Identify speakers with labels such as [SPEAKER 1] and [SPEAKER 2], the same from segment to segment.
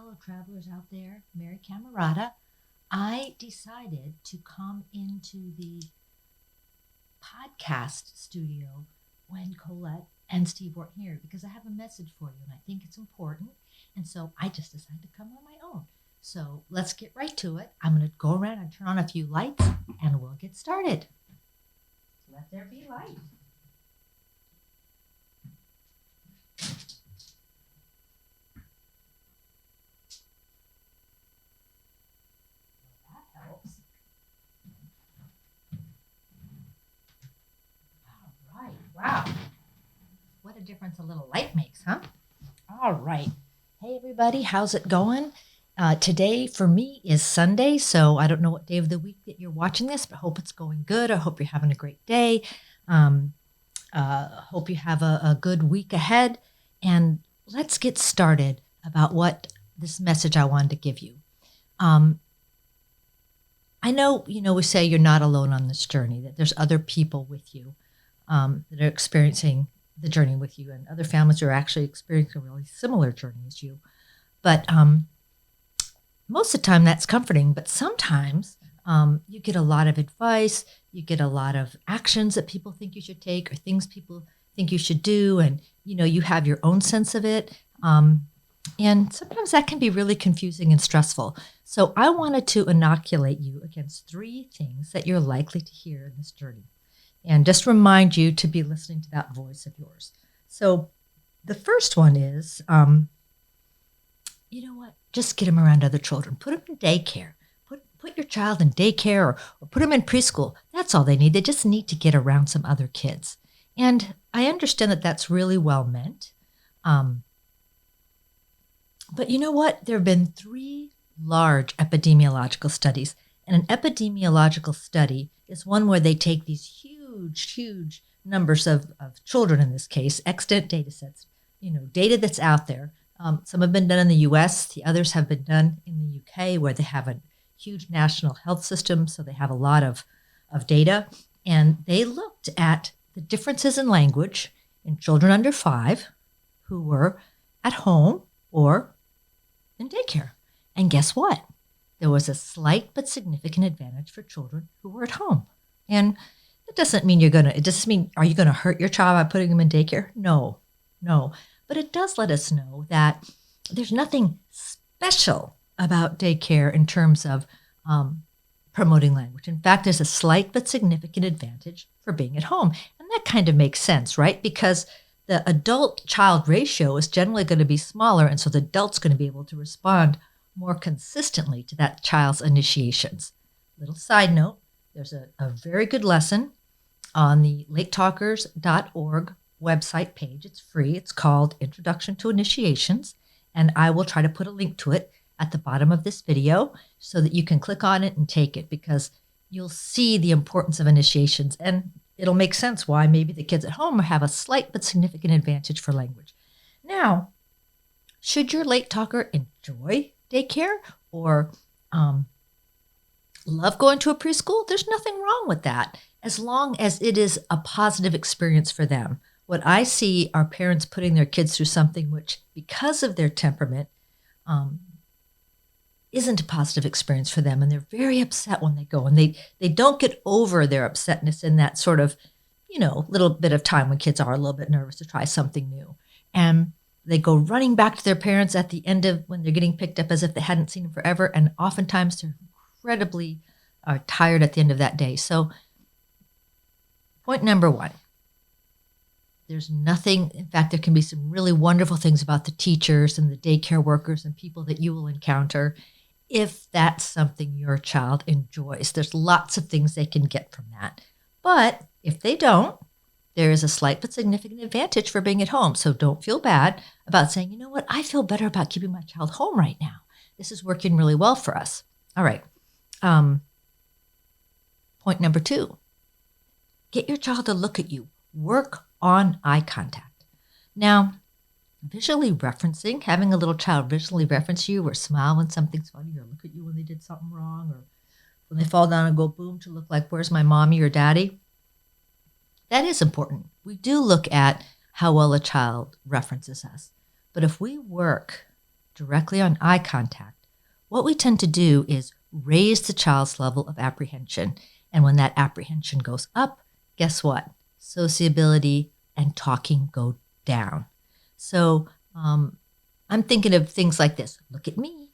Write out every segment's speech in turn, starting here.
[SPEAKER 1] fellow travelers out there, Mary Camerata. I decided to come into the podcast studio when Colette and Steve weren't here because I have a message for you and I think it's important. And so I just decided to come on my own. So let's get right to it. I'm going to go around and turn on a few lights and we'll get started. Let there be light. Helps. All right. Wow. What a difference a little light makes, huh? All right. Hey, everybody. How's it going? Today for me is Sunday, so I don't know what day of the week that you're watching this, but hope it's going good. I hope you're having a great day. Hope you have a good week ahead. And let's get started about what this message I wanted to give you. I know, we say you're not alone on this journey, that there's other people with you that are experiencing the journey with you, and other families are actually experiencing a really similar journey as you. But most of the time that's comforting, but sometimes you get a lot of advice, you get a lot of actions that people think you should take or things people think you should do, and, you have your own sense of it. And sometimes that can be really confusing and stressful. So I wanted to inoculate you against 3 things that you're likely to hear in this journey. And just remind you to be listening to that voice of yours. So the first one is, you know what? Just get them around other children. Put them in daycare. Put your child in daycare or put them in preschool. That's all they need. They just need to get around some other kids. And I understand that that's really well meant. But you know what? There have been 3 large epidemiological studies. And an epidemiological study is one where they take these huge numbers of children, in this case, extant data sets, data that's out there. Some have been done in the US, the others have been done in the UK, where they have a huge national health system, so they have a lot of data. And they looked at the differences in language in children under 5 who were at home or in daycare. And guess what? There was a slight but significant advantage for children who were at home. And it doesn't mean it doesn't mean, are you going to hurt your child by putting them in daycare? No. But it does let us know that there's nothing special about daycare in terms of promoting language. In fact, there's a slight but significant advantage for being at home. And that kind of makes sense, right? Because the adult-child ratio is generally going to be smaller, and so the adult's going to be able to respond more consistently to that child's initiations. Little side note, there's a very good lesson on the latetalkers.org website page. It's free. It's called Introduction to Initiations, and I will try to put a link to it at the bottom of this video so that you can click on it and take it, because you'll see the importance of initiations, and it'll make sense why maybe the kids at home have a slight but significant advantage for language. Now, should your late talker enjoy daycare or love going to a preschool? There's nothing wrong with that, as long as it is a positive experience for them. What I see are parents putting their kids through something which, because of their temperament, isn't a positive experience for them. And they're very upset when they go, and they don't get over their upsetness in that sort of, little bit of time when kids are a little bit nervous to try something new. And they go running back to their parents at the end of when they're getting picked up as if they hadn't seen them forever. And oftentimes they're incredibly tired at the end of that day. So point number 1, there's nothing, in fact, there can be some really wonderful things about the teachers and the daycare workers and people that you will encounter if that's something your child enjoys. There's lots of things they can get from that. But if they don't, there is a slight but significant advantage for being at home. So don't feel bad about saying, you know what, I feel better about keeping my child home right now. This is working really well for us. All right. Point number 2, get your child to look at you. Work on eye contact. Now, visually referencing, having a little child visually reference you or smile when something's funny or look at you when they did something wrong or when they fall down and go boom to look like, where's my mommy or daddy? That is important. We do look at how well a child references us. But if we work directly on eye contact, what we tend to do is raise the child's level of apprehension. And when that apprehension goes up, guess what? Sociability and talking go down. So I'm thinking of things like this. Look at me.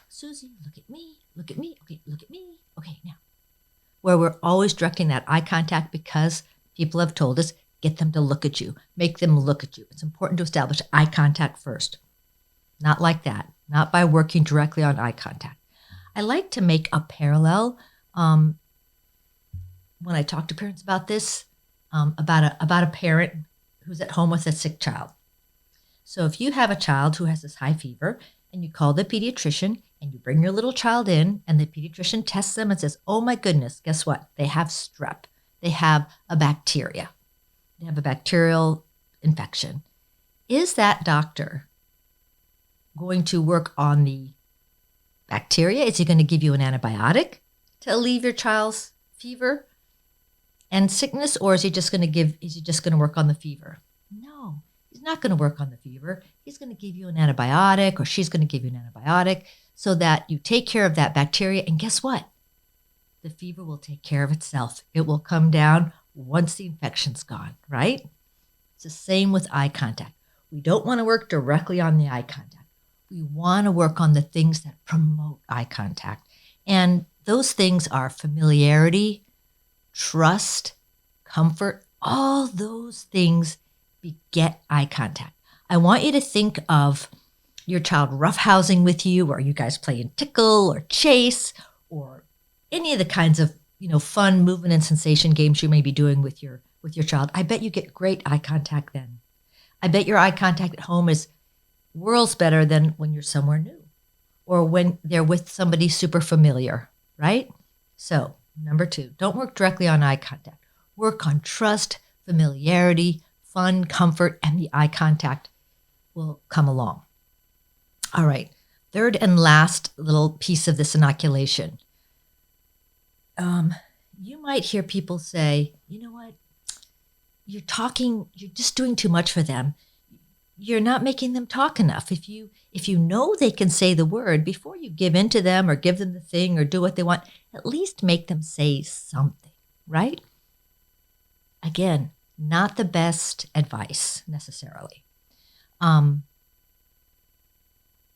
[SPEAKER 1] Susie, look at me. Look at me. Okay, look at me. Okay, now. Where we're always directing that eye contact because people have told us, get them to look at you. Make them look at you. It's important to establish eye contact first. Not like that. Not by working directly on eye contact. I like to make a parallel when I talk to parents about this, about a parent who's at home with a sick child. So if you have a child who has this high fever and you call the pediatrician and you bring your little child in and the pediatrician tests them and says, oh my goodness, guess what? They have strep. They have a bacteria. They have a bacterial infection. Is that doctor going to work on the bacteria? Is he going to give you an antibiotic to alleviate your child's fever and sickness, or is he just going to work on the fever? No, he's not going to work on the fever. He's going to give you an antibiotic, or she's going to give you an antibiotic so that you take care of that bacteria. And guess what? The fever will take care of itself. It will come down once the infection's gone, right? It's the same with eye contact. We don't want to work directly on the eye contact. We want to work on the things that promote eye contact. And those things are familiarity, trust, comfort. All those things beget eye contact. I want you to think of your child roughhousing with you, or you guys playing tickle or chase, or any of the kinds of fun movement and sensation games you may be doing with your child. I bet you get great eye contact then. I bet your eye contact at home is worlds better than when you're somewhere new or when they're with somebody super familiar, right? So, number 2, don't work directly on eye contact. Work on trust, familiarity, fun, comfort, and the eye contact will come along. All right, third and last little piece of this inoculation. You might hear people say, you know what? You're just doing too much for them. You're not making them talk enough. If you know they can say the word, before you give in to them or give them the thing or do what they want, at least make them say something, right? Again, not the best advice necessarily.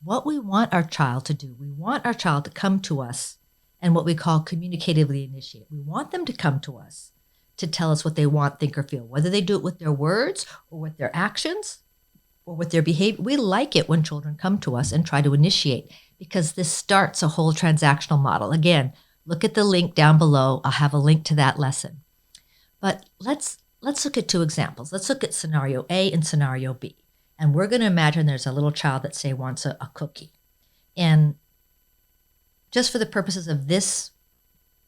[SPEAKER 1] What we want our child to do, we want our child to come to us and what we call communicatively initiate. We want them to come to us to tell us what they want, think, or feel, whether they do it with their words or with their actions or with their behavior. We like it when children come to us and try to initiate because this starts a whole transactional model. Again, look at the link down below. I'll have a link to that lesson. But let's look at 2 examples. Let's look at scenario A and scenario B. And we're going to imagine there's a little child that, say, wants a cookie. And just for the purposes of this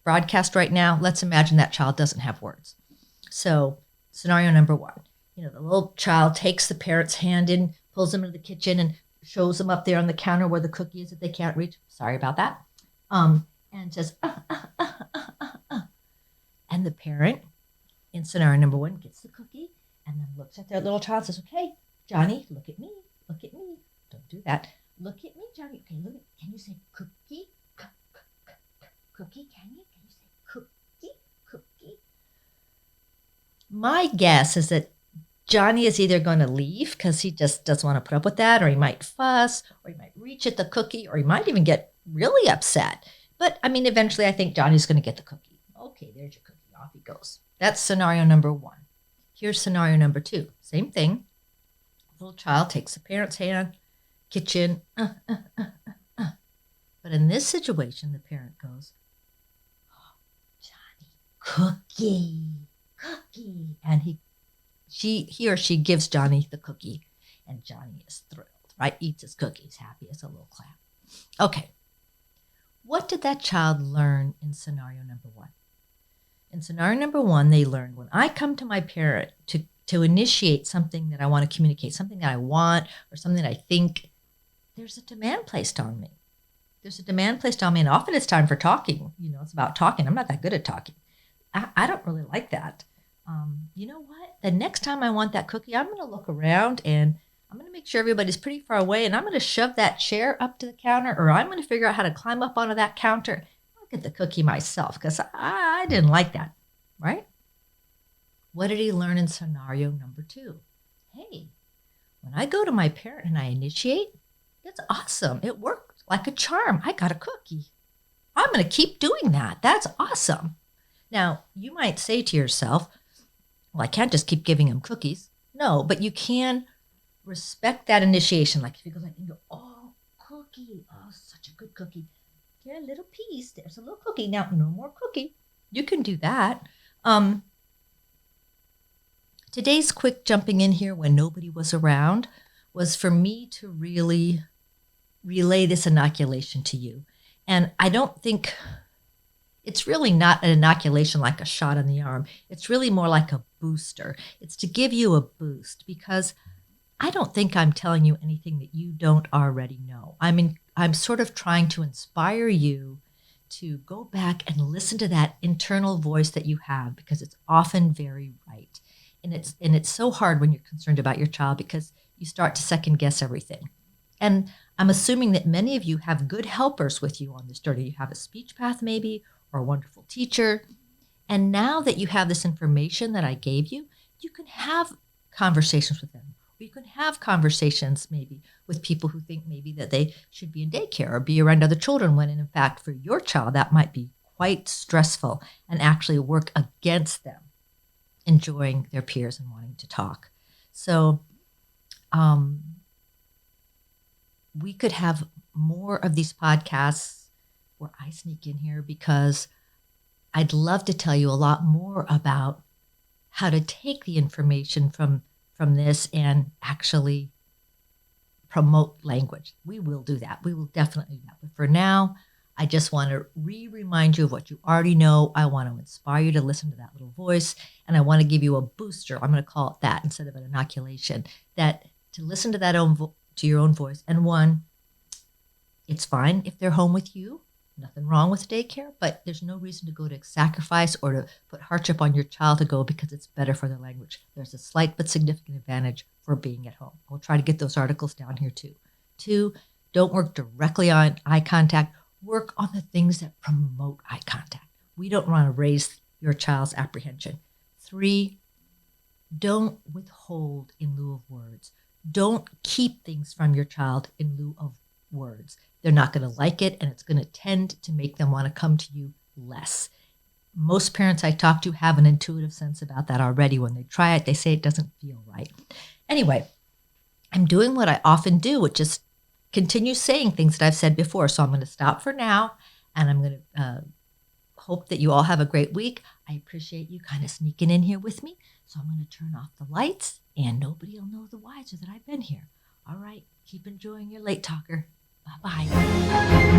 [SPEAKER 1] broadcast right now, let's imagine that child doesn't have words. So scenario number 1, the little child takes the parent's hand in, pulls them into the kitchen and shows them up there on the counter where the cookie is that they can't reach. Sorry about that. And says, And the parent in scenario number 1 gets the cookie and then looks at their little child and says, okay, Johnny, look at me. Look at me. Don't do that. Look at me, Johnny. Okay, can you say cookie? Cookie, can you say cookie? My guess is that Johnny is either going to leave because he just doesn't want to put up with that, or he might fuss, or he might reach at the cookie, or he might even get really upset. But eventually I think Johnny's going to get the cookie. Okay, there's your cookie. Off he goes. That's scenario number 1. Here's scenario number 2. Same thing. Little child takes the parent's hand, kitchen. But in this situation, the parent goes, Johnny, cookie. And he or she gives Johnny the cookie. And Johnny is thrilled, right? Eats his cookies, happy as a little clam. Okay. What did that child learn in scenario number 1? In scenario number 1, they learned when I come to my parent to initiate something that I want to communicate, something that I want or something that I think, there's a demand placed on me. And often it's time for talking. It's about talking. I'm not that good at talking. I don't really like that. You know what? The next time I want that cookie, I'm going to look around and I'm going to make sure everybody's pretty far away, and I'm going to shove that chair up to the counter, or I'm going to figure out how to climb up onto that counter. I'll get the cookie myself because I didn't like that, right? What did he learn in scenario number 2? Hey, when I go to my parent and I initiate, it's awesome. It worked like a charm. I got a cookie. I'm going to keep doing that. That's awesome. Now, you might say to yourself, well, I can't just keep giving him cookies. No, but you can respect that initiation. Like if you go like and go, oh, cookie. Oh, such a good cookie. Here, a little piece. There's a little cookie. Now, no more cookie. You can do that. Today's quick jumping in here when nobody was around was for me to really relay this inoculation to you. And I don't think it's really not an inoculation like a shot in the arm. It's really more like a booster. It's to give you a boost because I don't think I'm telling you anything that you don't already know. I'm sort of trying to inspire you to go back and listen to that internal voice that you have because it's often very right. And it's so hard when you're concerned about your child because you start to second guess everything. And I'm assuming that many of you have good helpers with you on this journey. You have a speech path maybe or a wonderful teacher. And now that you have this information that I gave you, you can have conversations with them. Or you can have conversations maybe with people who think maybe that they should be in daycare or be around other children when in fact for your child that might be quite stressful and actually work against them enjoying their peers and wanting to talk. So we could have more of these podcasts where I sneak in here because I'd love to tell you a lot more about how to take the information from this and actually promote language. We will do that. We will definitely do that. But for now, I just want to remind you of what you already know. I want to inspire you to listen to that little voice, and I want to give you a booster. I'm going to call it that instead of an inoculation. That to listen to that to your own voice. And one, it's fine if they're home with you. Nothing wrong with daycare, but there's no reason to go to sacrifice or to put hardship on your child to go because it's better for their language. There's a slight but significant advantage for being at home. We'll try to get those articles down here too. 2, don't work directly on eye contact. Work on the things that promote eye contact. We don't want to raise your child's apprehension. 3, don't withhold in lieu of words. Don't keep things from your child in lieu of words. They're not going to like it, and it's going to tend to make them want to come to you less. Most parents I talk to have an intuitive sense about that already. When they try it, they say it doesn't feel right. Anyway, I'm doing what I often do, which is continue saying things that I've said before. So I'm going to stop for now, and I'm going to hope that you all have a great week. I appreciate you kind of sneaking in here with me. So I'm going to turn off the lights, and nobody will know the wiser that I've been here. All right, keep enjoying your late talker. Bye-bye.